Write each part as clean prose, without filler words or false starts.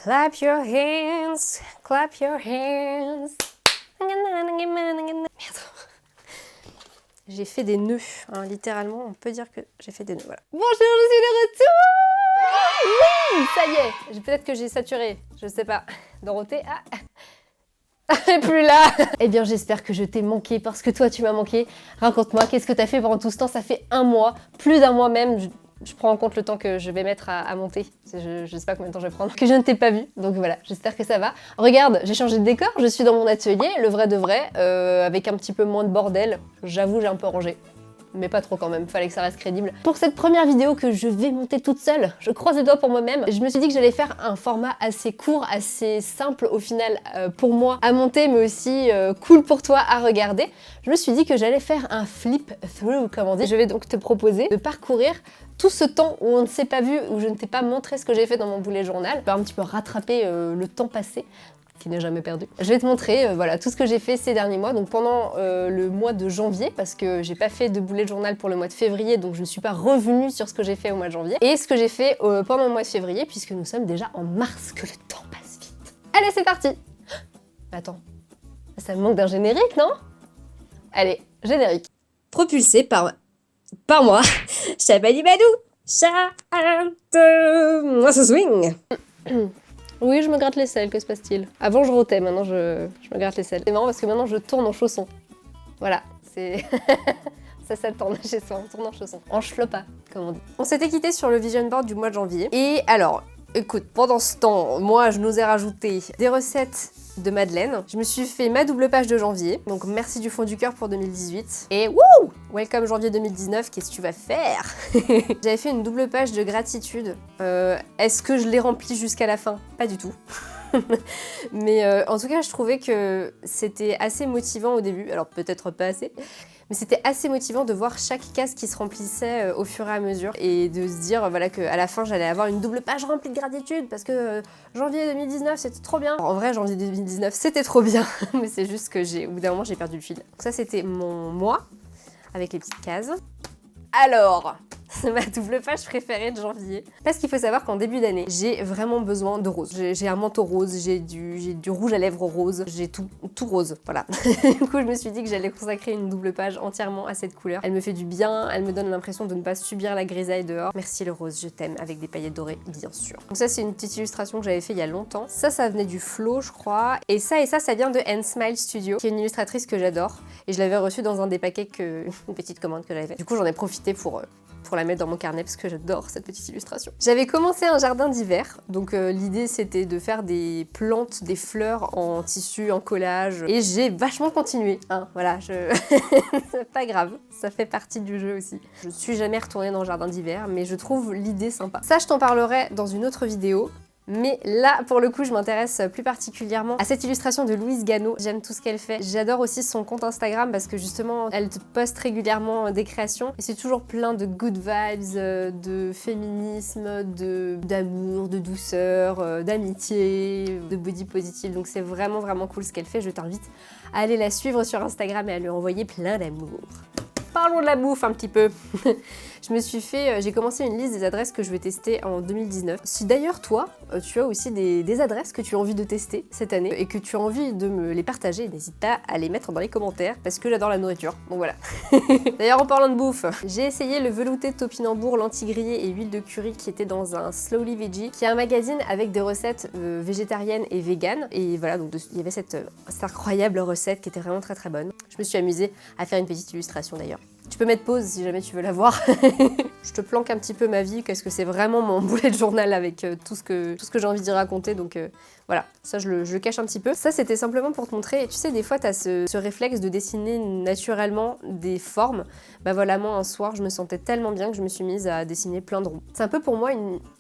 Clap your hands, clap your hands. Merde. J'ai fait des nœuds, hein, littéralement, on peut dire que j'ai fait des nœuds, voilà. Bonjour, je suis de retour. Oui, ça y est, peut-être que j'ai saturé, je sais pas. Dorothée, elle est plus là. Eh bien, j'espère que je t'ai manqué parce que toi, tu m'as manqué. Raconte-moi, qu'est-ce que t'as fait pendant tout ce temps? Ça fait un mois, plus d'un mois même. Je prends en compte le temps que je vais mettre à monter. Je sais pas combien de temps je vais prendre. Que je ne t'ai pas vu, donc voilà, j'espère que ça va. Regarde, j'ai changé de décor, je suis dans mon atelier, le vrai de vrai, avec un petit peu moins de bordel. J'avoue, j'ai un peu rangé. Mais pas trop quand même, fallait que ça reste crédible. Pour cette première vidéo que je vais monter toute seule, je croise les doigts pour moi-même, je me suis dit que j'allais faire un format assez court, assez simple au final pour moi à monter, mais aussi cool pour toi à regarder. Je me suis dit que j'allais faire un flip through, comme on dit. Je vais donc te proposer de parcourir tout ce temps où on ne s'est pas vu, où je ne t'ai pas montré ce que j'ai fait dans mon bullet journal, pour un petit peu rattraper le temps passé, qui n'est jamais perdu. Je vais te montrer voilà, tout ce que j'ai fait ces derniers mois, donc pendant le mois de janvier, parce que j'ai pas fait de bullet journal pour le mois de février, donc je ne suis pas revenue sur ce que j'ai fait au mois de janvier, et ce que j'ai fait pendant le mois de février, puisque nous sommes déjà en mars, que le temps passe vite. Allez, c'est parti. Attends, ça me manque d'un générique, non? Allez, générique. Propulsé par moi, Chabadi Badou, chante, moi ce swing. Oui, je me gratte les selles, que se passe-t-il? Avant, je rotais, maintenant, je me gratte les selles. C'est marrant parce que maintenant, je tourne en chaussons. Voilà, c'est... ça tourne chez soi, on tourne en chaussons. En schlopa, comme on dit. On s'était quitté sur le vision board du mois de janvier. Et alors, écoute, pendant ce temps, moi, je n'osais rajouter des recettes de Madeleine. Je me suis fait ma double page de janvier. Donc, merci du fond du cœur pour 2018. Et wouh! Welcome janvier 2019, qu'est-ce que tu vas faire? J'avais fait une double page de gratitude. Est-ce que je l'ai remplie jusqu'à la fin? Pas du tout. Mais en tout cas, je trouvais que c'était assez motivant au début. Alors peut-être pas assez. Mais c'était assez motivant de voir chaque case qui se remplissait au fur et à mesure et de se dire voilà, qu'à la fin j'allais avoir une double page remplie de gratitude parce que janvier 2019 c'était trop bien. Alors, en vrai janvier 2019 c'était trop bien mais c'est juste que au bout d'un moment j'ai perdu le fil. Donc ça c'était mon mois avec les petites cases. Alors, c'est ma double page préférée de janvier. Parce qu'il faut savoir qu'en début d'année, j'ai vraiment besoin de rose. J'ai un manteau rose, j'ai du rouge à lèvres rose, j'ai tout rose, voilà. Du coup, je me suis dit que j'allais consacrer une double page entièrement à cette couleur. Elle me fait du bien, elle me donne l'impression de ne pas subir la grisaille dehors. Merci le rose, je t'aime, avec des paillettes dorées, bien sûr. Donc ça, c'est une petite illustration que j'avais fait il y a longtemps. Ça venait du Flow, je crois. Et ça vient de Anne Smile Studio, qui est une illustratrice que j'adore. Et je l'avais reçue dans un des paquets une petite commande que j'avais faite. Du coup, j'en ai profité pour la mettre dans mon carnet parce que j'adore cette petite illustration. J'avais commencé un jardin d'hiver, donc l'idée c'était de faire des plantes, des fleurs en tissu, en collage, et j'ai vachement continué, hein, voilà, c'est pas grave, ça fait partie du jeu aussi. Je ne suis jamais retournée dans le jardin d'hiver, mais je trouve l'idée sympa. Ça, je t'en parlerai dans une autre vidéo. Mais là, pour le coup, je m'intéresse plus particulièrement à cette illustration de Louise Gano. J'aime tout ce qu'elle fait. J'adore aussi son compte Instagram parce que justement, elle te poste régulièrement des créations. Et c'est toujours plein de good vibes, de féminisme, d'amour, de douceur, d'amitié, de body positive. Donc c'est vraiment vraiment cool ce qu'elle fait. Je t'invite à aller la suivre sur Instagram et à lui envoyer plein d'amour. Parlons de la bouffe un petit peu. J'ai commencé une liste des adresses que je vais tester en 2019. Si d'ailleurs toi, tu as aussi des adresses que tu as envie de tester cette année et que tu as envie de me les partager, n'hésite pas à les mettre dans les commentaires parce que j'adore la nourriture. Donc voilà. D'ailleurs en parlant de bouffe, j'ai essayé le velouté topinambour, lentilles grillées et huile de curry qui était dans un Slowly Veggie, qui est un magazine avec des recettes végétariennes et véganes. Et voilà, donc il y avait cette incroyable recette qui était vraiment très très bonne. Je me suis amusée à faire une petite illustration d'ailleurs. Tu peux mettre pause si jamais tu veux la voir. Je te planque un petit peu ma vie, parce que c'est vraiment mon bullet journal avec tout ce que j'ai envie d'y raconter, donc voilà, ça je le cache un petit peu. Ça c'était simplement pour te montrer, tu sais des fois t'as ce réflexe de dessiner naturellement des formes. Bah voilà, moi un soir je me sentais tellement bien que je me suis mise à dessiner plein de ronds. C'est un peu pour moi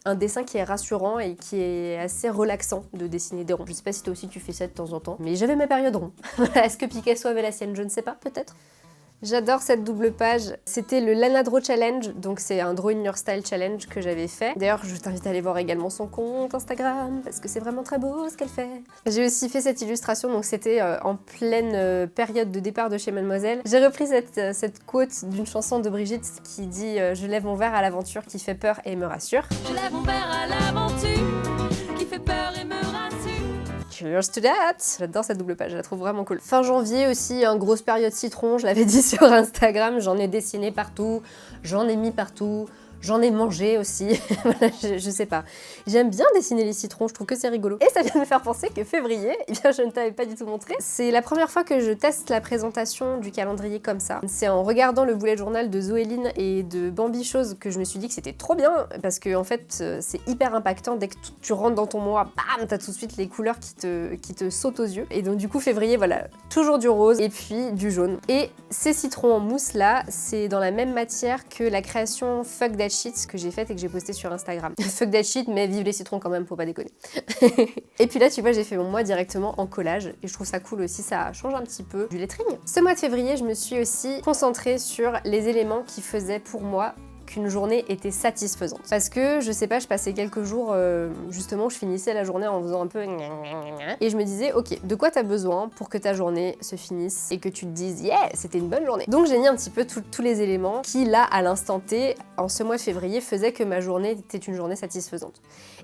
un dessin qui est rassurant et qui est assez relaxant de dessiner des ronds. Je sais pas si toi aussi tu fais ça de temps en temps, mais j'avais ma période rond. Est-ce que Picasso avait la sienne? Je ne sais pas, peut-être. J'adore cette double page. C'était le Lana Draw Challenge, donc c'est un Drawing Your Style Challenge que j'avais fait. D'ailleurs, je t'invite à aller voir également son compte Instagram, parce que c'est vraiment très beau ce qu'elle fait. J'ai aussi fait cette illustration, donc c'était en pleine période de départ de chez Mademoiselle. J'ai repris cette quote d'une chanson de Brigitte qui dit « Je lève mon verre à l'aventure qui fait peur et me rassure ». Je lève mon verre à l'aventure qui fait peur et me Cheers to that! J'adore cette double page, je la trouve vraiment cool. Fin janvier aussi, une grosse période citron, je l'avais dit sur Instagram, j'en ai dessiné partout, j'en ai mis partout. J'en ai mangé aussi, voilà, je sais pas. J'aime bien dessiner les citrons, je trouve que c'est rigolo. Et ça vient de me faire penser que février, eh bien je ne t'avais pas du tout montré. C'est la première fois que je teste la présentation du calendrier comme ça. C'est en regardant le bullet journal de Zoéline et de Bambi Chose que je me suis dit que c'était trop bien, parce que en fait c'est hyper impactant, dès que tu rentres dans ton mois, bam, t'as tout de suite les couleurs qui te sautent aux yeux. Et donc du coup février, voilà, toujours du rose et puis du jaune. Et ces citrons en mousse là, c'est dans la même matière que la création Fuck That Shit que j'ai faite et que j'ai posté sur Instagram. Fuck that shit, mais vive les citrons quand même, faut pas déconner. Et puis là, tu vois, j'ai fait mon mois directement en collage et je trouve ça cool aussi, ça change un petit peu du lettering. Ce mois de février, je me suis aussi concentrée sur les éléments qui faisaient pour moi qu'une journée était satisfaisante. Parce que, je sais pas, je passais quelques jours, justement, je finissais la journée en faisant un peu et je me disais, ok, de quoi t'as besoin pour que ta journée se finisse et que tu te dises, yeah, c'était une bonne journée. Donc j'ai mis un petit peu tous les éléments qui, là, à l'instant T, en ce mois de février, faisaient que ma journée était une journée satisfaisante.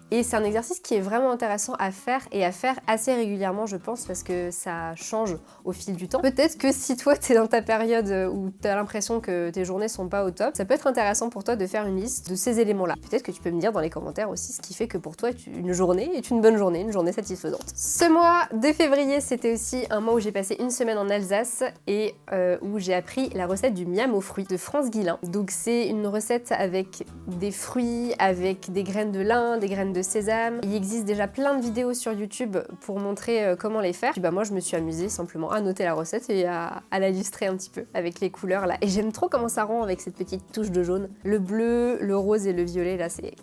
Et c'est un exercice qui est vraiment intéressant à faire et à faire assez régulièrement, je pense, parce que ça change au fil du temps. Peut-être que si toi, t'es dans ta période où t'as l'impression que tes journées sont pas au top, ça peut être intéressant pour toi de faire une liste de ces éléments-là. Peut-être que tu peux me dire dans les commentaires aussi ce qui fait que pour toi, une journée est une bonne journée, une journée satisfaisante. Ce mois de février, c'était aussi un mois où j'ai passé une semaine en Alsace et où j'ai appris la recette du miam aux fruits de France Guillain. Donc c'est une recette avec des fruits, avec des graines de lin, des graines de sésame. Il existe déjà plein de vidéos sur YouTube pour montrer comment les faire. Puis bah moi je me suis amusée simplement à noter la recette et à l'illustrer un petit peu avec les couleurs là. Et j'aime trop comment ça rend avec cette petite touche de jaune. Le bleu, le rose et le violet là c'est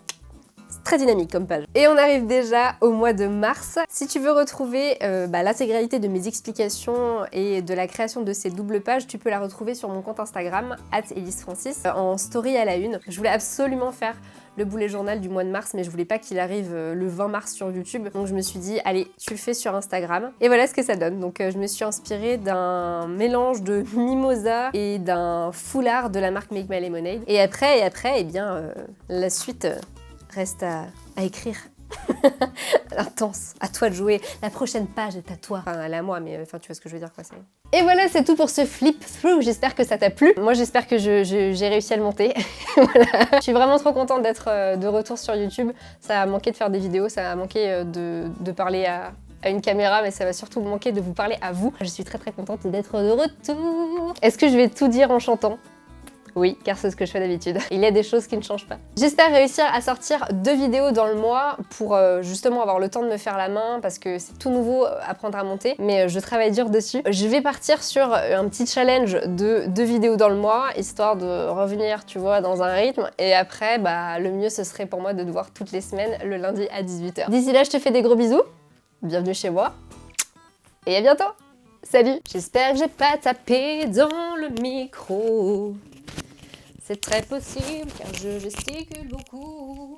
très dynamique comme page. Et on arrive déjà au mois de mars. Si tu veux retrouver l'intégralité de mes explications et de la création de ces doubles pages, tu peux la retrouver sur mon compte Instagram @EliseFrancis en story à la une. Je voulais absolument faire le bullet journal du mois de mars, mais je voulais pas qu'il arrive le 20 mars sur YouTube. Donc je me suis dit, allez, tu le fais sur Instagram. Et voilà ce que ça donne. Donc je me suis inspirée d'un mélange de mimosa et d'un foulard de la marque Make My Lemonade. Et après, eh bien, la suite reste à écrire. Intense, à toi de jouer. La prochaine page est à toi. Enfin, elle est à moi, mais enfin, tu vois ce que je veux dire, quoi. Et voilà, c'est tout pour ce flip through. J'espère que ça t'a plu. Moi, j'espère que j'ai réussi à le monter. Voilà. Je suis vraiment trop contente d'être de retour sur YouTube. Ça a manqué de faire des vidéos, ça a manqué de parler à une caméra, mais ça va surtout me manquer de vous parler à vous. Je suis très contente d'être de retour. Est-ce que je vais tout dire en chantant ? Oui, car c'est ce que je fais d'habitude. Il y a des choses qui ne changent pas. J'espère réussir à sortir 2 vidéos dans le mois pour justement avoir le temps de me faire la main parce que c'est tout nouveau à apprendre à monter, mais je travaille dur dessus. Je vais partir sur un petit challenge de 2 vidéos dans le mois, histoire de revenir, tu vois, dans un rythme. Et après, bah, le mieux ce serait pour moi de te voir toutes les semaines, le lundi à 18h. D'ici là, je te fais des gros bisous. Bienvenue chez moi. Et à bientôt. Salut. J'espère que j'ai pas tapé dans le micro. C'est très possible car je gesticule beaucoup.